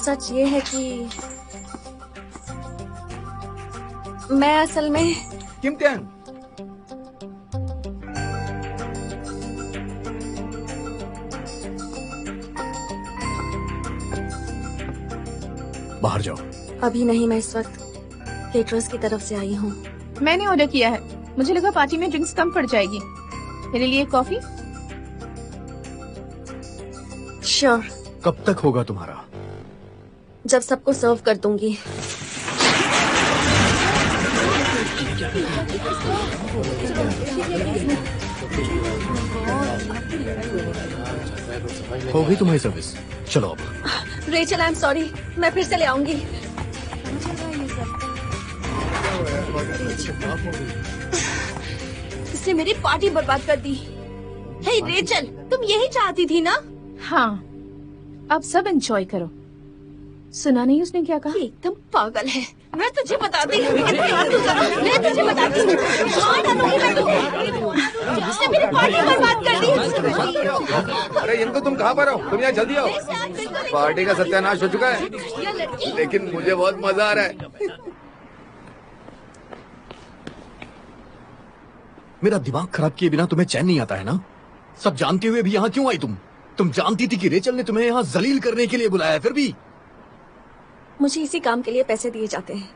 सच ये है कि मैं असल में किम त्यांग, बाहर जाओ। अभी नहीं, मैं इस वक्त केटरर्स की तरफ से आई हूँ। मैंने ऑर्डर किया है, मुझे लगा पार्टी में ड्रिंक्स कम पड़ जाएगी। मेरे लिए कॉफी। श्योर। कब तक होगा तुम्हारा? जब सबको सर्व कर दूंगी। हो गई तुम्हारी सर्विस? चलो अब। रेचल, आई एम सॉरी, मैं फिर से ले आऊंगी। इसने मेरी पार्टी बर्बाद कर दी। हे रेचल, तुम यही चाहती थी ना? हाँ, अब सब एंजॉय करो। सुना नहीं उसने क्या कहा? एकदम पागल है। मैं तुझे बताती हूँ, मैं तुझे बताती हूँ। इसने मेरी पार्टी बर्बाद कर दी। अरे इनको तुम कहाँ पर हो? तुम यहाँ जल्दी आओ। पार्टी का सत्यानाश हो चुका है, लेकिन मुझे बहुत मजा आ रहा है। मेरा दिमाग खराब किए बिना तुम्हें चैन नहीं आता है ना? सब जानते हुए भी यहाँ क्यों आई तुम? तुम जानती थी कि रेचल ने तुम्हें यहाँ जलील करने के लिए बुलाया, फिर भी? मुझे इसी काम के लिए पैसे दिए जाते हैं।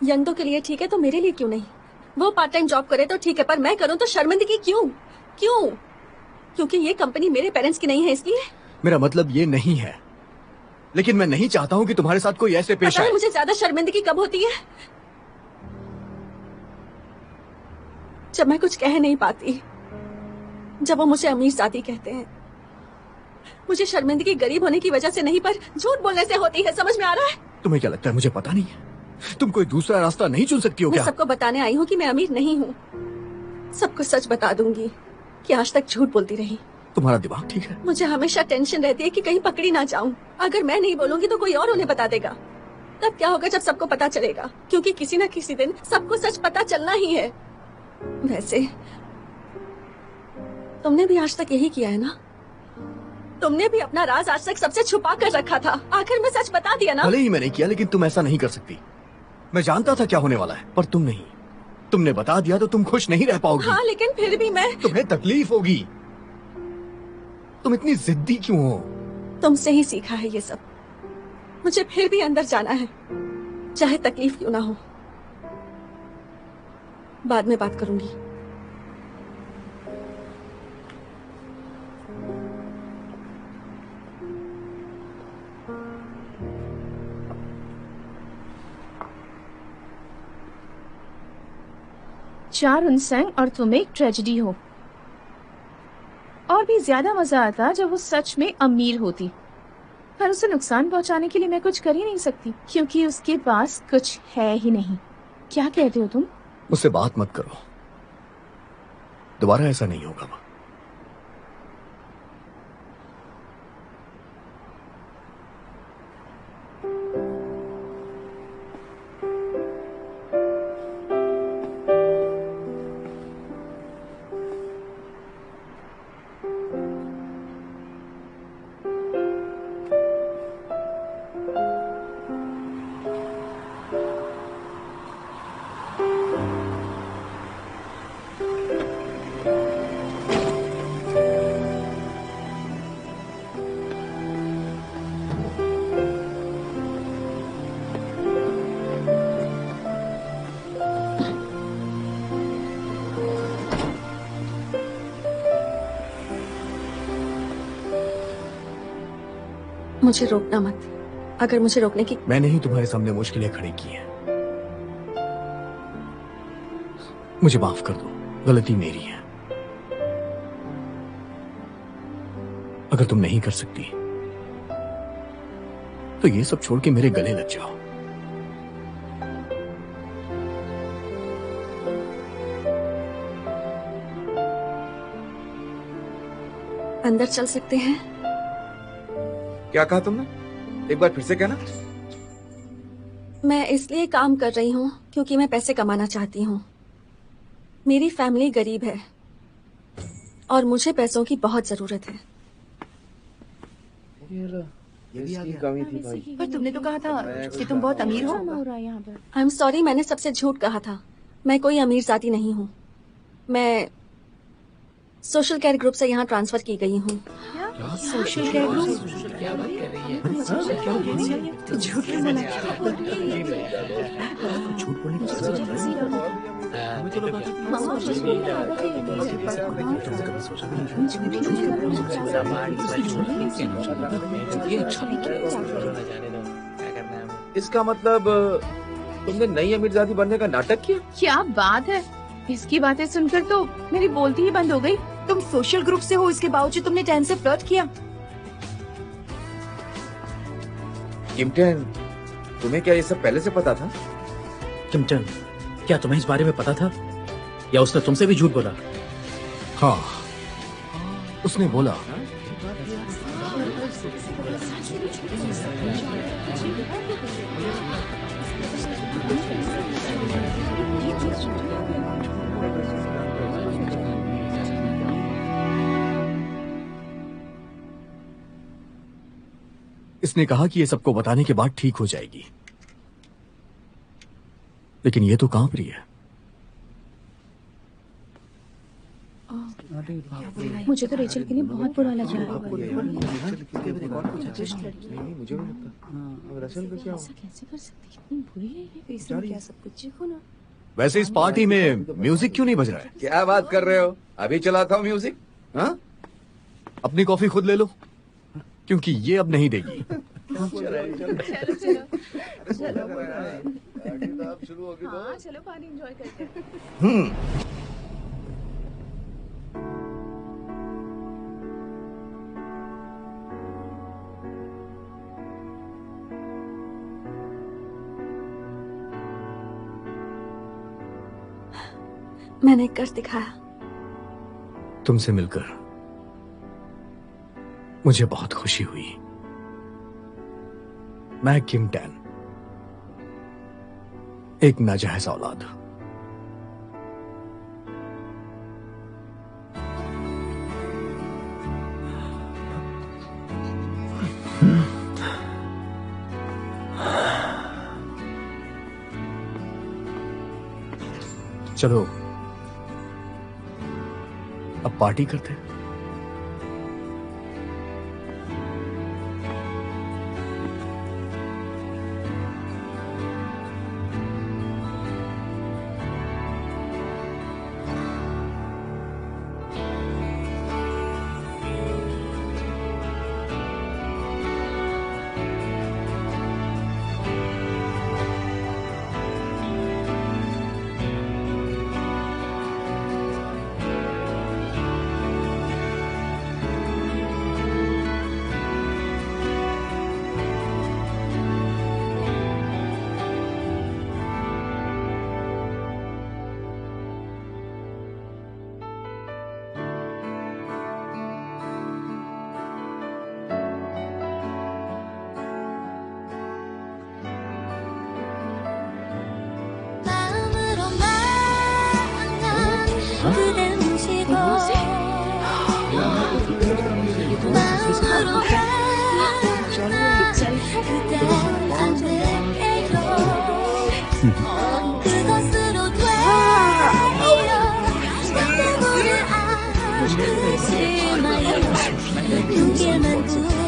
यंगदो के लिए ठीक है तो मेरे लिए क्यों नहीं? वो पार्ट टाइम जॉब करे तो ठीक है, पर मैं करूँ तो शर्मिंदगी क्यों? क्यों? क्योंकि ये कंपनी मेरे पेरेंट्स की नहीं है, इसलिए। मेरा मतलब ये नहीं है, लेकिन मैं नहीं चाहता हूँ कि तुम्हारे साथ कोई ऐसे पेश आए। मुझे ज्यादा शर्मिंदगी कब होती है? जब मैं कुछ कह नहीं पाती, जब वो मुझे अमीर जाती कहते हैं। मुझे शर्मिंदगी गरीब होने की वजह से नहीं, पर झूठ बोलने से होती है। समझ में आ रहा है? तुम्हें क्या लगता है मुझे पता नहीं है? तुम कोई दूसरा रास्ता नहीं चुन सकती हो क्या? मैं सबको बताने आई हूँ कि मैं अमीर नहीं हूँ। सबको सच बता दूंगी कि आज तक झूठ बोलती रही। तुम्हारा दिमाग ठीक है? मुझे हमेशा टेंशन रहती है कि कहीं पकड़ी ना जाऊं। अगर मैं नहीं बोलूंगी तो कोई और उन्हें बता देगा। तब क्या होगा जब सबको पता चलेगा? क्योंकि किसी न किसी दिन सबको सच पता चलना ही है। वैसे तुमने भी आज तक यही किया है ना? तुमने भी अपना राज आज तक सबसे छुपा कर रखा था। आखिर में सच बता दिया ना? भले ही मैंने किया, लेकिन तुम ऐसा नहीं कर सकती। मैं जानता था क्या होने वाला है, पर तुम नहीं। तुमने बता दिया तो तुम खुश नहीं रह पाओगी। हाँ, लेकिन फिर भी मैं। तुम्हें तकलीफ होगी। तुम इतनी जिद्दी क्यों हो? तुमसे ही सीखा है ये सब। मुझे फिर भी अंदर जाना है, चाहे तकलीफ क्यों ना हो। बाद में बात करूंगी। चार उनसेंग और तुम एक ट्रेजेडी हो। और भी ज्यादा मजा आता जब वो सच में अमीर होती, पर उसे नुकसान पहुंचाने के लिए मैं कुछ कर ही नहीं सकती, क्योंकि उसके पास कुछ है ही नहीं। क्या कहते हो तुम? मुझसे बात मत करो, दोबारा ऐसा नहीं होगा। मुझे रोकना मत। अगर मुझे रोकने की। मैंने ही तुम्हारे सामने मुश्किलें खड़ी की हैं। मुझे माफ कर दो, गलती मेरी है। अगर तुम नहीं कर सकती तो ये सब छोड़ के मेरे गले लग जाओ। अंदर चल सकते हैं? क्या कहा तुमने? एक बार फिर से कहना। मैं इसलिए काम कर रही हूँ क्योंकि मैं पैसे कमाना चाहती हूँ। मेरी फैमिली गरीब है और मुझे पैसों की बहुत जरूरत है। इसकी कमी थी भाई। पर तुमने तो कहा था कि तुम बहुत अमीर हो। हो रहा है यहाँ पर। आई एम सॉरी, मैंने सबसे झूठ कहा था। मैं कोई अमीर जाति नहीं हूँ। मैं सोशल केयर ग्रुप से यहाँ ट्रांसफर की गई हूँ। Social care group? झूठ क्यों बोला? इसका मतलब तुमने नई अमीरजादी बनने का नाटक किया? क्या बात है, इसकी बातें सुनकर तो मेरी बोलती ही बंद हो गई। तुम सोशल ग्रुप से हो, इसके बावजूद तुमने टैन से फ्लर्ट किया। किम टैन, तुम्हें क्या ये सब पहले से पता था? किम टन, क्या तुम्हें इस बारे में पता था या उसने तुमसे भी झूठ बोला? हाँ, उसने बोला। इसने कहा कि ये सबको बताने के बाद ठीक हो जाएगी, लेकिन ये तो कांप रही है। मुझे तो रेचल के लिए बहुत बुरा लग रहा है। मुझे भी लगता। ऐसा कैसे कर सकती, कितनी बुरी है ये। इसमें क्या सब कुछ देखो ना। वैसे इस पार्टी में म्यूजिक क्यों नहीं बज रहा है? क्या बात कर रहे हो? अभी चलाता हूँ म्यूजिक। हाँ? अपनी कॉफी खुद ले लो, क्योंकि ये अब नहीं देगी। शुरू होगी तो। हाँ, चलो पानी एंजॉय करते हैं। मैंने कर दिखाया। तुमसे मिलकर मुझे बहुत खुशी हुई। मैं किम टैन, एक नाजायज औलाद। चलो अब पार्टी करते हैं। 눈길만